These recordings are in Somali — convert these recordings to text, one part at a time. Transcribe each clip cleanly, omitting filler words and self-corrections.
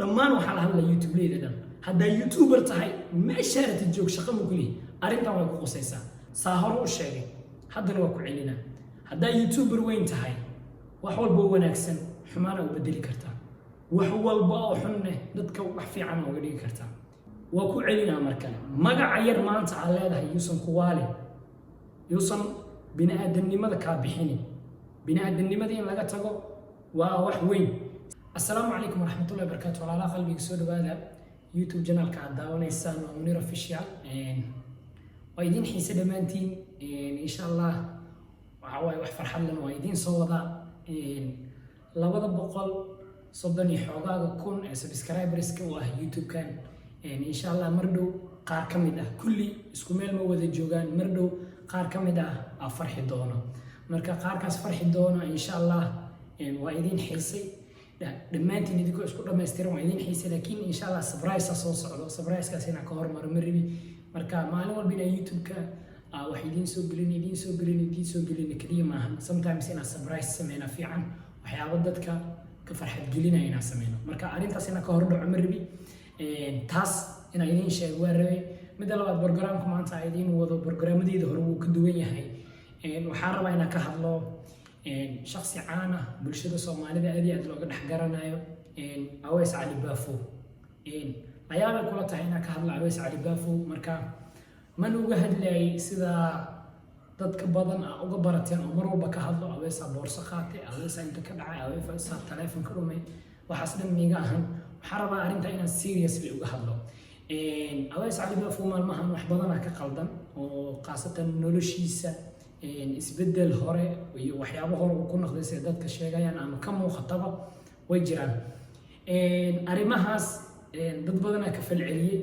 dhammaan waxaa la hadlaa youtube-leyda dhan haddaa youtuber tahay meeshaa ratid joog shaqo ma kulihi arrintan way ku qusaysaa saa hore u sheegay haddana waa ku celinaa haddaa youtuber weyn tahay wax walba wanaagsan xumaana u bedeli kartaa wax walba oo xunne dadka wax fiican uga dhigi kartaa waa ku celinaa markale magaca yar maanta aad leedahay yuusan ku waalin yuusan bini-aadamnimada kaa bixinin bini-aadamnimada in laga tago waa wax weyn assalaamu calaykum waraxmatullahi wabarakaatu walaalaha qalbiga soo dhawaada youtube channelka aad daawanaysaan waa Munir Official waa idin xiise dhammaantiin insha allah waxa waaye wax farxad leh waa idin soo wadaa 230 iyo xoogaaga kun ee subscriberska u ah youtube-kan insha allah mar dhow qaar ka mid ah kulli isku meel ma wada joogaan mar dhow qaar ka mid ah farxi doono marka qaarkaas farxi doono insha allah waa idin xiisay dhammaantiin idinkoo isku dhammaystiran waa idin xiisay laakiin insha allah surprise soo socdo surprise-kaas inaan ka hormaro ma rabi marka maalin walba inaan youtube-ka wax idiin soo gelin kaliya maahan sometimes inaan surprise sameyna fiican waxyaabo dadka ka farxad gelinaya inaan sameyno marka arrintaas inaan ka hor dhaco ma rabi taas inaan idiin sheego waa rabay midda labaad programka maanta aan idiin wado programmadeeda hore wuu ka duwan yahay waxaan rabaa inaan ka hadlo shakhsi caan ah bulshada soomaalida aad iyo aad looga dhex garanayo Aweys Cali Baafo ayaabay kula tahay inaan ka hadlo Aweys Cali Baafo marka man uga hadlayay sida dadka badan uga barateen oo mar walba ka hadlo Aweys boorso qaatay Aweys inta ka dhacay Aweys telefoon ka dhumay waxaas dhan miiga ahan waxaan rabaa arrinta inaan seriously uga hadlo Aweys Cali Baafo maalmahan wax badan ka qaldan oo qaasatan noloshiisa isbedel hore iyo waxyaabo hore uu ku noqday sida dadka sheegayaan ama ka muuqataba way jiraan arrimahaas dad badan ka falceliyay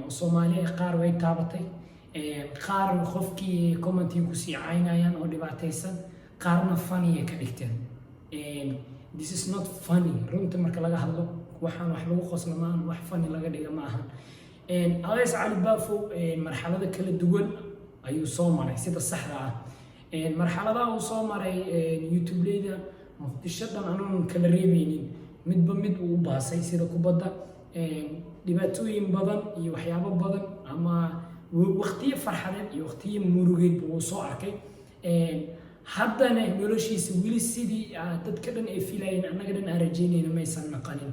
oo Soomaaliya qaar way taabatay qaar qofkii commenting ku sii caynayaan oo dhibaataysan qaarna funny ka dhigteen this is not funny runta marka laga hadlo waxaan wax lagu qoslo ma wax funny laga dhiga ma ahan Aweys Cali Baafo marxalada kala duwan ayuu soo maray sida saxda ah marxaladaha uu soo maray youtube-leyda muqdisho dhan aanan kala reebeynin midba mid uu baasay sida kubadda dhibaatooyin badan iyo waxyaabo badan ama waqtiyo farxadeed iyo waqtiyo murugeed buu soo arkay haddana noloshiisa weli sidii dadka dhan ay filayeen annaga dhan aan rajaynayna maysan naqanin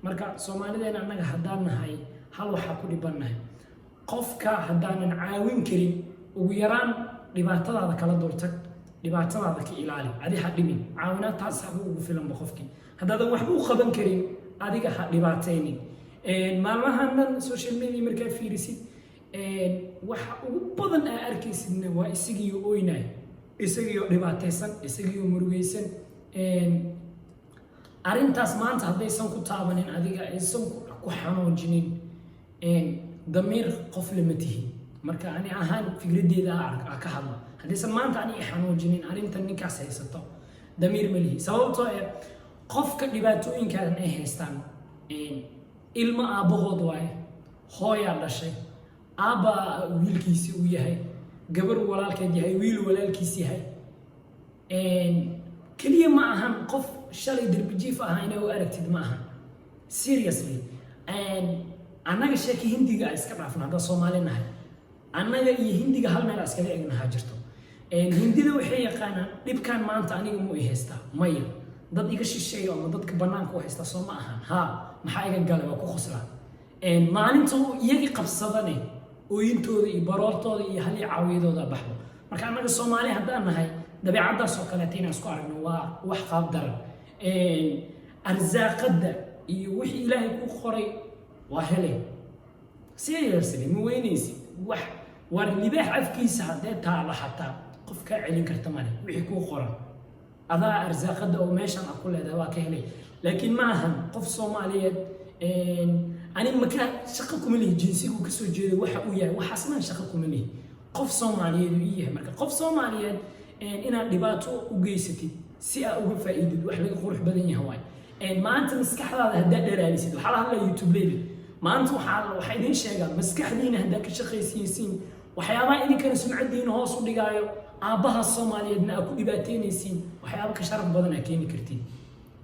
marka Soomaalideena annaga haddaan nahay hal waxaa ku dhibannahay qofka haddaanan caawin karin ugu yaraan dhibaatadaada kala dultag dhibaatadaada ka ilaali adi ha dhimin caawinaad taas ugu filanba qofkii haddaadan waxba u qaban karin adiga ha dhibaataynin maalmahan dhan social media markaa fiirisid waxa ugu badan aa arkaysidna waa isagiyo oynay isagiyo dhibaataysan isagiyo murugaysan arrintaas maanta haddaysan ku taabanin adiga aysan ku xanuujinin damiir qof lama tihin marka ani ahaan fikradeeda ka hadla haddaysan maanta ani xanuujinin arrintan ninkaas haysato damiir ma lihi sababtoo qofka dhibaatooyinkan ay haystaan ilmo aabahood waaye hooyaa dhashay aabba wiilkiisi uu yahay gabar walaalkeed yahay wiil walaalkiis yahay kaliya ma ahan qof shalay darbijiif ahaa inay u aragtid ma ahan seriously annaga sheeki hindiga iska dhaafna hadda Soomaali nahay annaga iyo hindiga hal meel iskaga egnaha jirto hindida waxay yaqaanaan dhibkan maanta aniga mu i haysta maya dad iga shisheeyo ama dadka banaanka u haysta soo ma ahan ha maxaa iga galay waa ku khosla maalinta iyagi qabsadane ooyintooda iyo baroortooda iyo hal caawiyadooda baxdo marka annaga Soomaali haddaan nahay dabeecadaas oo kale inaan isku aragno waa wax qaab daran arzaaqada iyo wixii Ilaahay ku qoray waa helay seriously ma weynaysi wax war libaax afkiisa hadee taala xataa qof ka celin karta male wixii ku qoran adaa arzaaqada oo meeshan ku leedahay waa ka helay laakiin ma ahan qof Soomaaliyeed ani marka shaqo kuma leeyahay jinsigu ka soo jeedo waxa uu yahay waxaasna shaqo kuma leeyahay qof Soomaaliyeed uu yahay marka qof Soomaaliyeed inaad dhibaato u geysatid si aad uga faa'iidid wax laga qurux badan yahay maanta maskaxdaada haddaad dheeraalisid waxaa la hadlaa youtube-leyda maanta waxaa idin sheegaa maskaxdiina haddaad ka shaqaysiinsiin waxyaabaha idinkana sumcadiina hoos u dhigaayo aabbaha Soomaaliyeedna aad ku dhibaateynaysiin waxyaaba ka sharaf badan aad keeni kartiin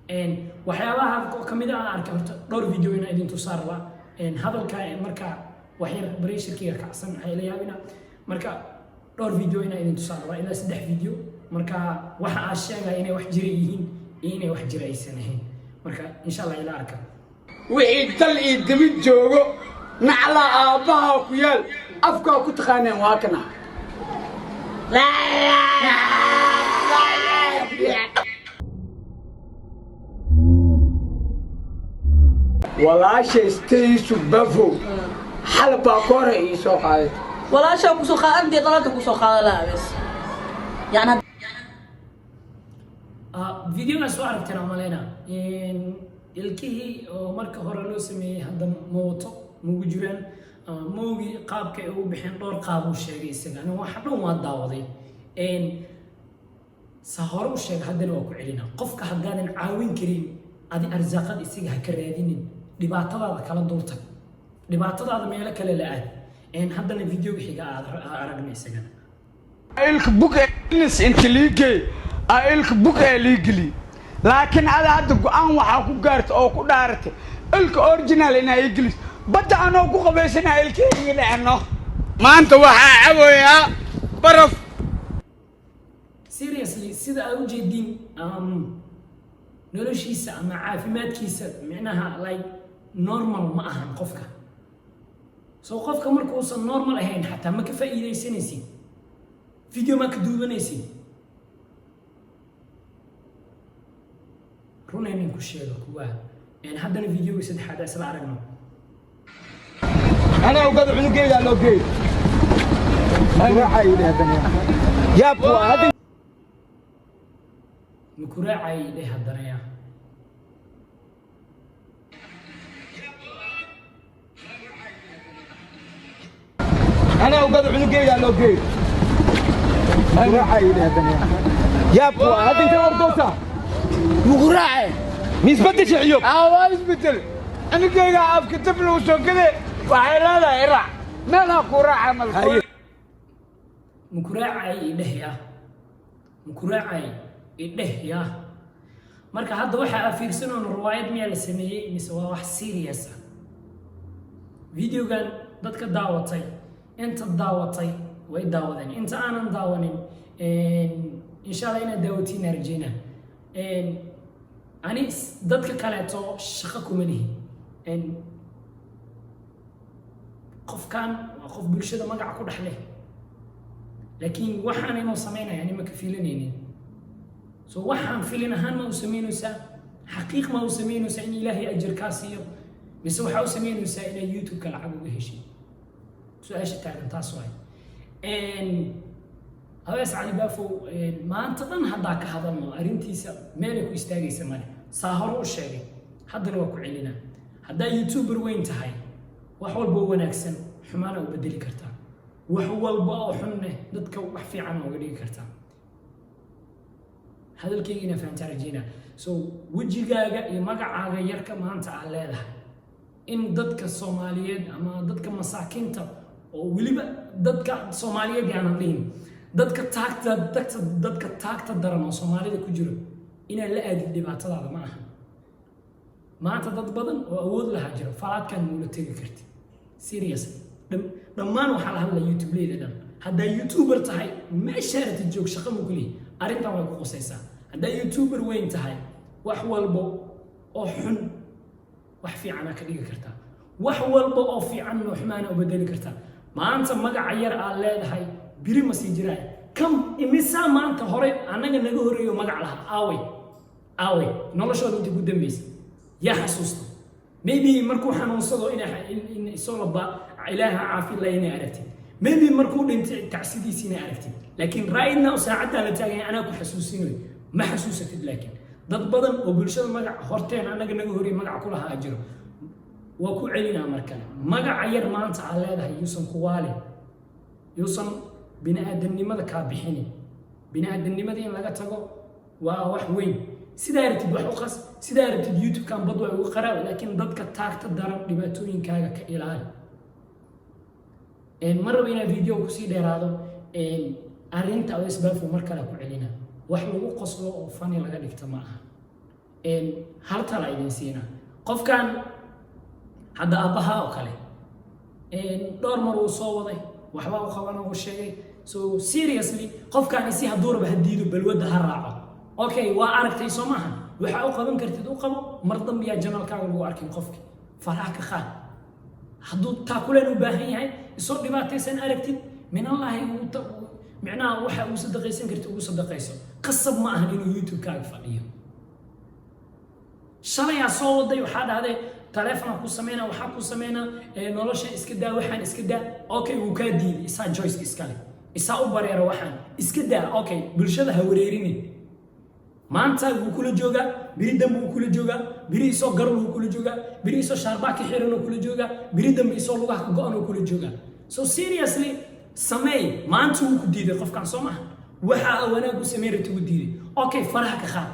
waxyaabaha kamid ah arkay horta dhowr video ina idin tusaar la hadalka marka wax yar barishirkiga kacsan waxay la yaabina marka dhowr video ina idin tusaar la ilaa 3 video marka waxa aan sheegay inay wax jira yihiin inay wax jira aysan ahayn marka insha Allah ila arka wixii dal iyo dibid joogo nacla aabaha ku yaal afka ku taqaaneen waa kana walaashay staysu bafo xalba kore iyo soo qaaday walaasha ku soo qaaday qalada ku soo qaaday la bas yani video ma soo aragteen amalena ilkihii oo marka hore loo sameeyay hadda mooto mugu jiraan moogi qaabka ay u bixin dhowr qaab uu sheegay isaga ana waxa dhan waa daawaday sahoro u sheegay haddana waa ku celina qofka haddaadan caawin karin adi arsaaqad isaga ha ka raadinin dhibaatadaada kala dultag dhibaatadaada meelo kale la aad haddana video xiga aad aragna isagana ilka book is intelligent ilka book legally laakiin ada hadda go'aan waxa ku gaartay oo ku dhaartay ilka original inay English badda aan ku qabeysanahay ilkeyga leeno maanta waxa caawaya baraf seriously sida aad u jeedin noloshiisa ama caafimaadkiisa micnaha like normal ma ahan qofka soo qofka markuu san normal ahayn xataa ma ka faa'iideysanaysid video ma ka duubanaysid runaynin ku sheego kuwa haddana video saddexaad isla aragno أنا وقد عنقي قال أوكي أنا حي له الدنيا يا أبو هذا مكراعي له الدنيا أنا وقد عنقي قال أوكي أنا حي له الدنيا يا أبو هذا أنت وردوسة مكراعي ميثبتش عيوب أواز بدل أنا كي قاعد كتب له وسو كذا وحيلالا إرع مالها كراع عمل مكراعي إلهيا مكراعي إلهيا marka hadda waxa fiirsanoo riwaayad meel la sameeyay mise waa wax serious ah videogan dadka daawatay inta daawatay way daawadeen inta aanan daawanin insha Allah ina daawatiin arjina ani dadka kale to shaqo kuma lihi qofkan waa qof bulshada magac ku dhaxleh laakiin waxaan inoo sameynaa yani ma ka fiilinaynin soo waxaan fiilin ahaan ma u sameynaysaa xaqiiq ma u sameynaysaa in ilaahay ajir ka siiyo mise waxa u sameynaysaa in YouTube ka lacag uga heshay su'aasha taagan taas waay hawees cali baafo maanta dhan haddaa ka hadalno arrintiisa meel ku istaagaysa male saa hore u sheegay haddana waa ku celina haddaa YouTuber weyn tahay wax walba wanaagsan xumaana u bedeli kartaa wax walba oo xunne dadka wax fiican uga dhigi kartaa hadalkeygina fahantaa rajeyna so wejigaaga iyo magacaaga yarka maanta aad leedahay in dadka Soomaaliyeed ama dadka masaakiinta oo weliba dadka Soomaaliyeed aanan dhihin dadka taagta daran oo Soomaalida ku jiro inaan la aadin dhibaatadaada ma aha maanta dad badan oo awood laha jiro falaadkan mula tegi karti seriously dhammaan waxa la hadlaa YouTube leeyahay hadda YouTuber tahay meesha aad joog shaqo ma kuli arintan way ku qosaysaa hadda YouTuber weyn tahay wax walba oo xun wax fiican ka dhigi kartaa wax walba oo fiican oo xumaana u bedeli kartaa maanta magac yar aad leedahay biri ma sii jiraan kam imisa maanta hore anaga naga horeeyo magac laha aaway noloshooda inta ku dambeysay يا حسوسته maybe markuu xanuunsado in soo laba ilaaha caafi layna aragti maybe markuu dhintay tacsidiisina aragti laakiin right now saacada la taagay ana ku xasuusinayo ma xasuusatid laakiin dad badan oo bulshada magac horteen anaga naga horiy magac ku lahaa jiro waa ku celina markan magac yar maanta aan leedahay yuusan ku waali yuusan bini'aadanimada ka bixin bini'aadanimada in laga tago waa wax weyn sida aragtid wax u qas sida aragtid YouTube kan bad way ugu qaraa laakiin dadka taagta daran dhibaatooyinkaaga ka ilaali marba ina video ku sii dheeraado arrinta oo isbaafo mar kale ku celina wax lagu qoslo oo fani laga dhigto ma aha hal tala idin siina qofkan hadda aabbaha oo kale dhowr mar uu soo waday waxba uu qaban uu sheegay so seriously qofkan si haduurba hadiido balwada ha raaco okay waa aragtay soo maaha waxa uu qaban kartid uu qabo mar dambiya janalkaaga lagu arkin qofki faraha ka qaad hadduu taakuleen u baahan yahay isoo dhibaataysan aragtid min allahi macnaha waxa uu sadaqaysan kartid ugu sadaqayso qasab ma ahan inuu youtube-kaaga fadhiyo shalaya soo waday waxaa dhahday taleefon ku sameeyna waxa ku sameeyna nolosha iska daa waxaan iska daa okay uu ka diiday isaa choice iskale isaa u bareero waxaan iska daa okay bulshada ha wareerinin maanta uu kula jooga biri dambe uu kula jooga biri soo garow uu kula jooga biri soo shaarba ka xiran uu kula jooga biri dambe soo lugaha ka go'an uu kula jooga so seriously samee maanta uu ku diiday qofkan soo maaha waxa wanaag u sameeyay tuu diiday okay faraha ka qaad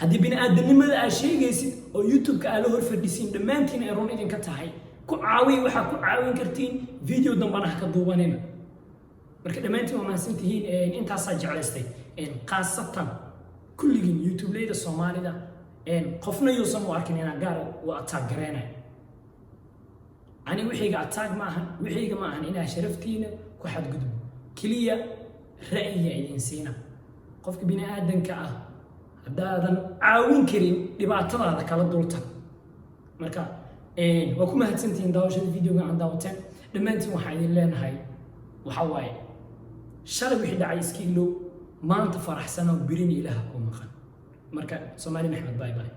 haddii bini'aadanimada aad sheegaysid oo youtube-ka aad la hor fadhisiin dhammaantiin ay run idinka tahay ku caawiy waxaa ku caawin kartiin video dambana ha ka duubanina marka dhammaantiin waa mahadsantihiin intaasaa jeclaystay khaasatan kulligiin youtube-leyda soomaalida qofna yuusan u arkin inaan gaar u attack gareynayo ani wixayga attack ma ahan wixayga ma ahan inaa sharaftiina ku xadgudbo keliya ra'yiga idin siina qofka bini'aadanka ah haddaadan caawin karin dhibaatadaada kala dultan marka waa ku mahadsantihiin daawashada videoga aan daawateen dhammaantiin waxaa idin leenahay waxa waaye shalay wixii dhacay iska ilow maanta faraxsanoo birin ilaaha ku maqan marka Soomaali Maxmed bye bye